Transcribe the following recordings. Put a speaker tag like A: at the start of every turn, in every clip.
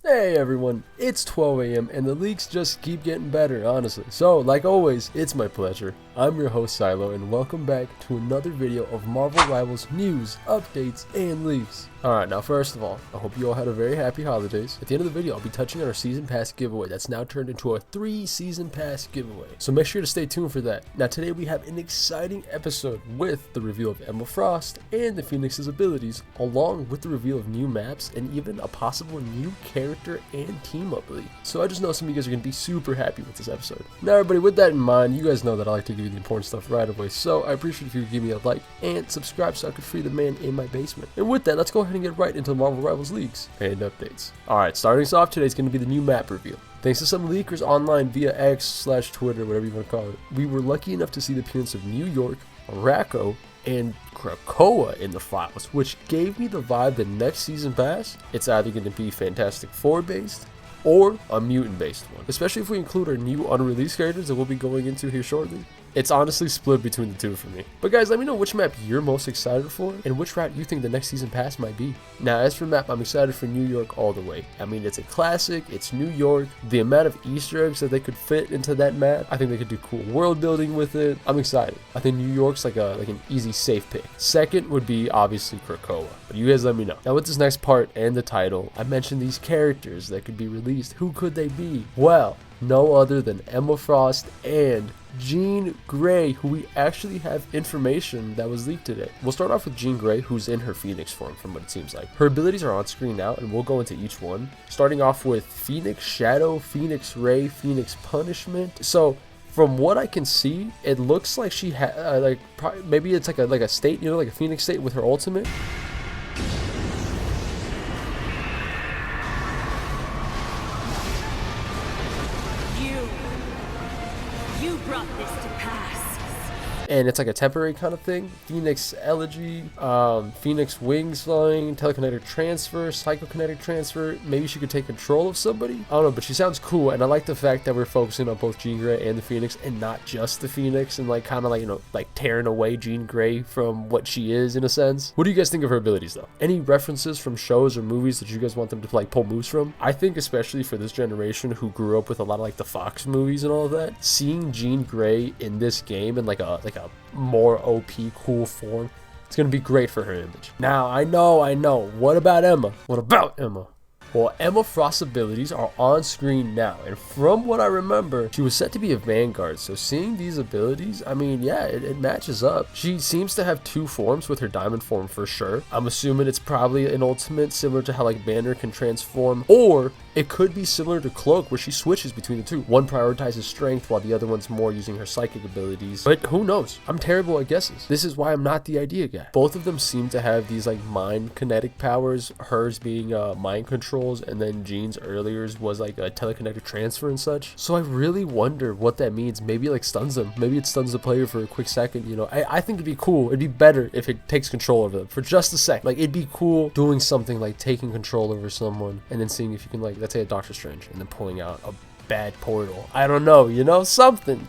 A: Hey everyone, it's 12 a.m. and the leaks just keep getting better, honestly. So, like always, it's my pleasure. I'm your host Silo, and welcome back to another video of Marvel Rivals news, updates, and leaks. Alright, now first of all, I hope you all had a very happy holidays. At the end of the video, I'll be touching on our Season Pass giveaway that's now turned into a 3 Season Pass giveaway. So make sure to stay tuned for that. Now today we have an exciting episode with the reveal of Emma Frost and the Phoenix's abilities, along with the reveal of new maps and even a possible new character and team-up league. So I just know some of you guys are going to be super happy with this episode. Now everybody, with that in mind, you guys know that I like to give you the important stuff right away, so I appreciate if you could give me a like and subscribe so I could free the man in my basement. And with that, let's go ahead and get right into the Marvel Rivals leaks and updates. Alright, starting us off today is going to be the new map reveal. Thanks to some leakers online via X/Twitter, whatever you want to call it, we were lucky enough to see the appearance of New York, Racco, and Krakoa in the files, which gave me the vibe that next season pass, it's either going to be Fantastic Four based or a mutant based one, especially if we include our new unreleased characters that we'll be going into here shortly. It's honestly split between the two for me. But guys, let me know which map you're most excited for and which route you think the next season pass might be. Now, as for map, I'm excited for New York all the way. I mean, it's a classic, it's New York. The amount of Easter eggs that they could fit into that map, I think they could do cool world building with it. I'm excited. I think New York's like an easy, safe pick. Second would be obviously Krakoa, but you guys let me know. Now with this next part and the title, I mentioned these characters that could be released. Who could they be? Well, no other than Emma Frost and Jean Grey, who we actually have information that was leaked today. We'll start off with Jean Grey, who's in her Phoenix form from what it seems like. Her abilities are on screen now, and we'll go into each one. Starting off with Phoenix Shadow, Phoenix Ray, Phoenix Punishment. So from what I can see, it looks like she had maybe it's like a state, like a Phoenix state with her ultimate.
B: You brought this to pass.
A: And it's like a temporary kind of thing. Phoenix Elegy, Phoenix Wings Flying, Telekinetic Transfer, Psychokinetic Transfer. Maybe she could take control of somebody. I don't know, but she sounds cool. And I like the fact that we're focusing on both Jean Grey and the Phoenix and not just the Phoenix, and like kind of like tearing away Jean Grey from what she is in a sense. What do you guys think of her abilities though? Any references from shows or movies that you guys want them to like pull moves from? I think especially for this generation who grew up with a lot of like the Fox movies and all of that, seeing Jean Grey in this game in like a more OP cool form, it's gonna be great for her image. Now I know, what about Emma? Well, Emma Frost's abilities are on screen now, and from what I remember, she was set to be a Vanguard, so seeing these abilities, I mean, yeah, it matches up. She seems to have two forms with her Diamond form for sure. I'm assuming it's probably an ultimate similar to how like Banner can transform, or it could be similar to Cloak where she switches between the two. One prioritizes strength while the other one's more using her psychic abilities, but who knows? I'm terrible at guesses. This is why I'm not the idea guy. Both of them seem to have these like mind kinetic powers, hers being mind control, and then Jean's earlier's was like a telekinetic transfer and such. So I really wonder what that means. Maybe like stuns them. Maybe it stuns the player for a quick second, I think it'd be cool. It'd be better if it takes control over them for just a sec. Like it'd be cool doing something like taking control over someone and then seeing if you can, like, let's say a Doctor Strange, and then pulling out a bad portal. I don't know, something.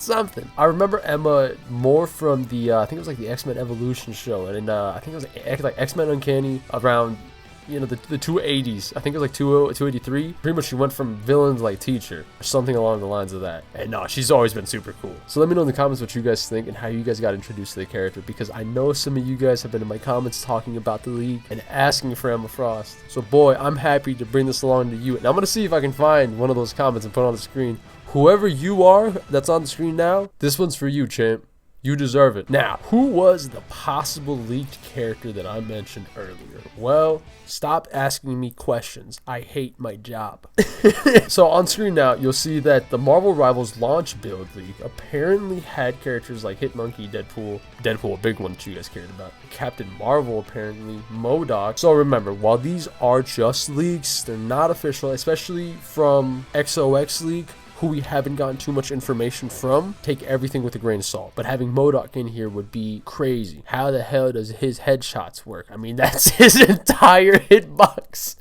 A: I remember Emma more from the I think it was like the X-Men Evolution show, and I think it was like X-Men Uncanny around the 280s. I think it was like 283. Pretty much she went from villain to like teacher or something along the lines of that. And no, she's always been super cool. So let me know in the comments what you guys think and how you guys got introduced to the character, because I know some of you guys have been in my comments talking about the league and asking for Emma Frost. So boy, I'm happy to bring this along to you, and I'm gonna see if I can find one of those comments and put it on the screen. Whoever you are that's on the screen now, this one's for you, champ. You deserve it. Now, who was the possible leaked character that I mentioned earlier? Well, stop asking me questions. I hate my job. So on screen now, you'll see that the Marvel Rivals launch build league apparently had characters like Hitmonkey, Deadpool, a big one that you guys cared about, Captain Marvel apparently, MODOK. So remember, while these are just leaks, they're not official, especially from XOX League, who we haven't gotten too much information from. Take everything with a grain of salt. But having MODOK in here would be crazy. How the hell does his headshots work? I mean, that's his entire hitbox.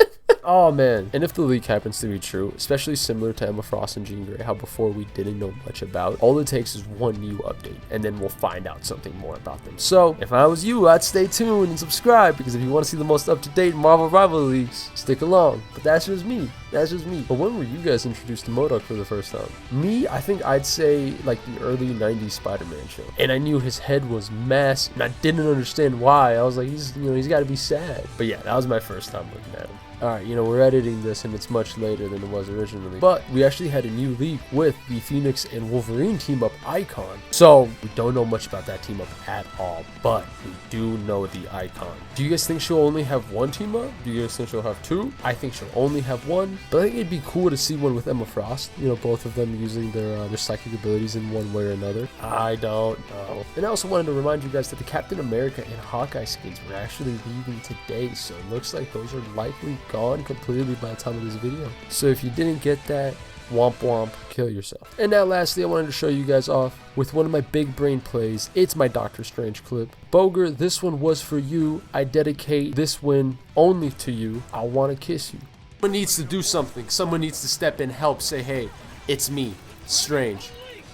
A: Oh man, and if the leak happens to be true, especially similar to Emma Frost and Jean Grey, how before we didn't know much about, all it takes is one new update, and then we'll find out something more about them. So, if I was you, I'd stay tuned and subscribe, because if you want to see the most up-to-date Marvel Rival leaks, stick along. But that's just me. That's just me. But when were you guys introduced to MODOK for the first time? Me, I think I'd say like the early 90s Spider-Man show. And I knew his head was massive, and I didn't understand why. I was like, he's got to be sad. But yeah, that was my first time looking at him. Alright, we're editing this and it's much later than it was originally. But we actually had a new leak with the Phoenix and Wolverine team-up icon. So, we don't know much about that team-up at all, but we do know the icon. Do you guys think she'll only have one team-up? Do you guys think she'll have two? I think she'll only have one. But I think it'd be cool to see one with Emma Frost. Both of them using their psychic abilities in one way or another. I don't know. And I also wanted to remind you guys that the Captain America and Hawkeye skins were actually leaving today. So it looks like those are likely gone completely by the time of this video. So if you didn't get that, womp womp, kill yourself. And now lastly, I wanted to show you guys off with one of my big brain plays. It's my Doctor Strange clip. Boger, this one was for you. I dedicate this win only to you. I want to kiss you. Someone needs to do something. Someone needs to step in, help, say, hey, it's me, Strange.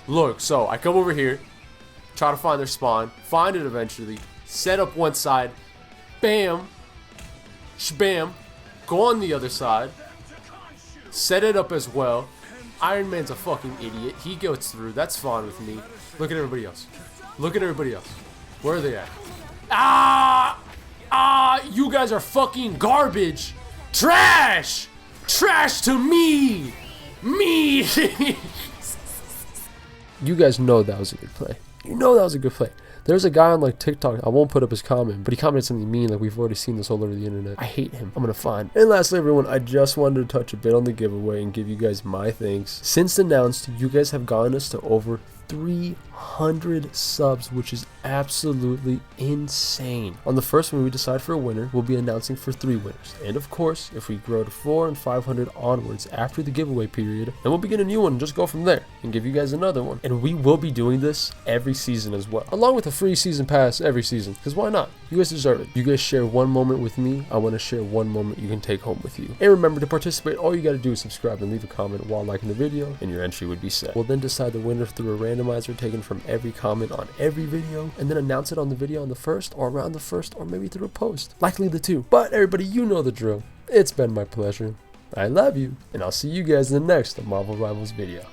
A: Look, so I come over here, try to find their spawn, find it eventually, set up one side, bam, shbam, go on the other side, set it up as well. Iron Man's a fucking idiot. He goes through. That's fine with me. Look at everybody else. Look at everybody else. Where are they at? You guys are fucking garbage. Trash. Trash to me. Me. You guys know that was a good play. You know that was a good play. There's a guy on like TikTok, I won't put up his comment, but he commented something mean, like we've already seen this all over the internet. I hate him. I'm gonna find. And lastly, everyone, I just wanted to touch a bit on the giveaway and give you guys my thanks. Since announced, you guys have gotten us to over 300 subs, which is absolutely insane. On the first one we decide for a winner, we'll be announcing for 3 winners, and of course if we grow to 400 and 500 onwards after the giveaway period, then we'll begin a new one and just go from there and give you guys another one. And we will be doing this every season as well, along with a free season pass every season, because why not? You guys deserve it. You guys share one moment with me, I want to share one moment you can take home with you. And remember, to participate, all you got to do is subscribe and leave a comment while liking the video, and your entry would be set. We'll then decide the winner through a randomizer taken from every comment on every video, and then announce it on the video on the first, or around the first, or maybe through a post. Likely the two. But everybody, you know the drill. It's been my pleasure. I love you, and I'll see you guys in the next Marvel Rivals video.